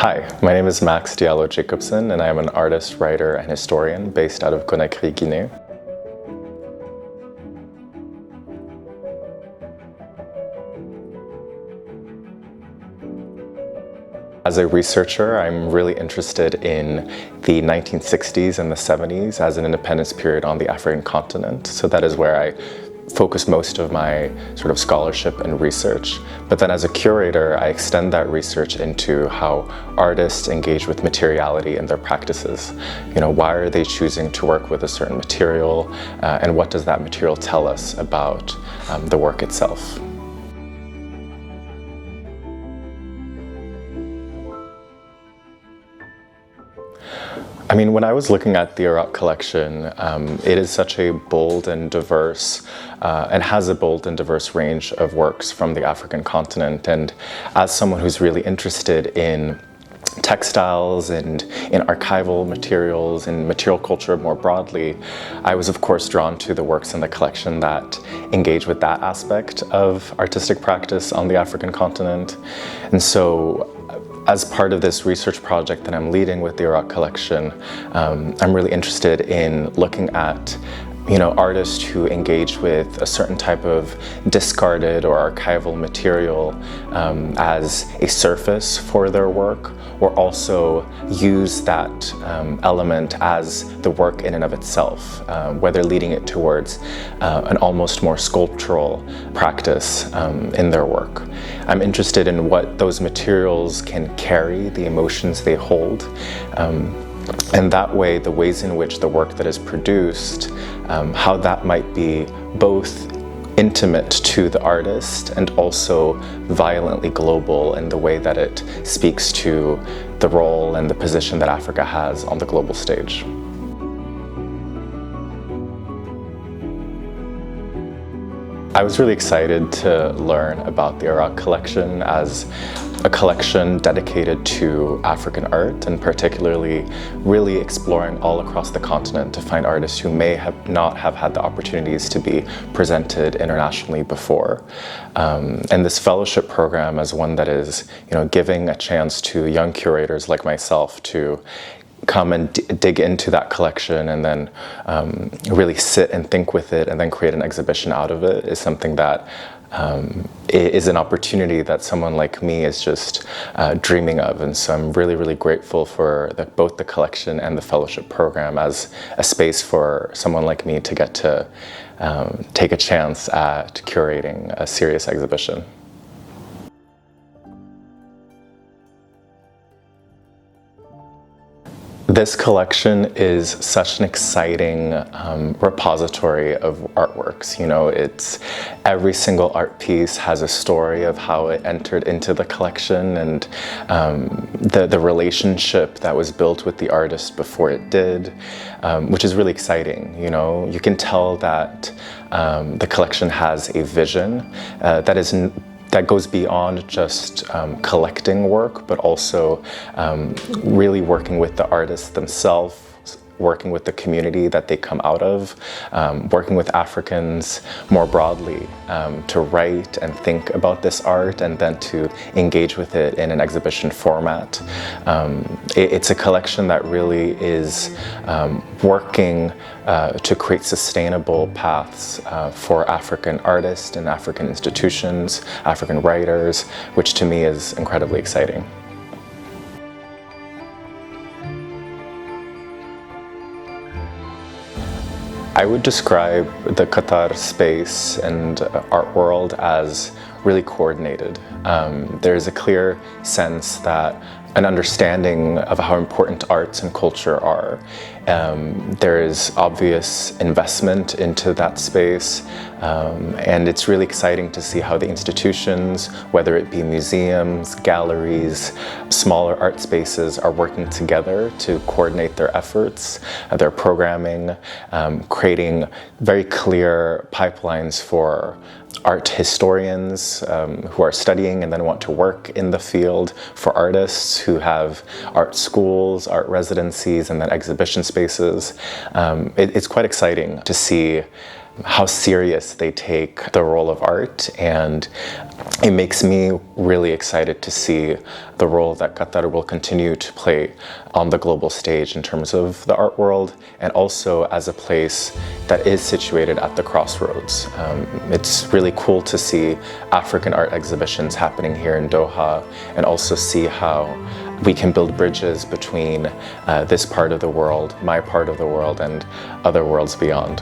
Hi, my name is Max Diallo Jakobsen, and I am an artist, writer, and historian based out of Conakry, Guinea. As a researcher, I'm really interested in the 1960s and the 70s as an independence period on the African continent. So that is where I focus most of my sort of scholarship and research. But then as a curator, I extend that research into how artists engage with materiality in their practices. You know, why are they choosing to work with a certain material, and what does that material tell us about the work itself? I mean, when I was looking at the ARAK Collection, it is such a bold and diverse, and has a bold and diverse range of works from the African continent. And as someone who's really interested in textiles and in archival materials and material culture more broadly, I was of course drawn to the works in the collection that engage with that aspect of artistic practice on the African continent. And so as part of this research project that I'm leading with the ARAK Collection, I'm really interested in looking at artists who engage with a certain type of discarded or archival material as a surface for their work, or also use that element as the work in and of itself, whether leading it towards an almost more sculptural practice in their work. I'm interested in what those materials can carry, the emotions they hold, and that way, the ways in which the work that is produced, how that might be both intimate to the artist and also violently global in the way that it speaks to the role and the position that Africa has on the global stage. I was really excited to learn about the ARAK Collection as a collection dedicated to African art, and particularly really exploring all across the continent to find artists who may not have had the opportunities to be presented internationally before. And this fellowship program is one that is, giving a chance to young curators like myself to come and dig into that collection and then really sit and think with it and then create an exhibition out of it is something that is an opportunity that someone like me is just dreaming of. And so I'm really, really grateful for both the collection and the fellowship program as a space for someone like me to get to take a chance at curating a serious exhibition. This collection is such an exciting repository of artworks. It's every single art piece has a story of how it entered into the collection and the relationship that was built with the artist before it did, which is really exciting. You can tell that the collection has a vision that goes beyond just collecting work, but also really working with the artists themselves, working with the community that they come out of, working with Africans more broadly to write and think about this art and then to engage with it in an exhibition format. It's a collection that really is working to create sustainable paths for African artists and African institutions, African writers, which to me is incredibly exciting. I would describe the Qatar space and art world as really coordinated. There's a clear sense that an understanding of how important arts and culture are. There is obvious investment into that space, and it's really exciting to see how the institutions, whether it be museums, galleries, smaller art spaces, are working together to coordinate their efforts, their programming, creating very clear pipelines for art historians who are studying and then want to work in the field, for artists who have art schools, art residencies, and then exhibition spaces. It's quite exciting to see how serious they take the role of art, and it makes me really excited to see the role that Qatar will continue to play on the global stage in terms of the art world, and also as a place that is situated at the crossroads. It's really cool to see African art exhibitions happening here in Doha, and also see how we can build bridges between this part of the world, my part of the world, and other worlds beyond.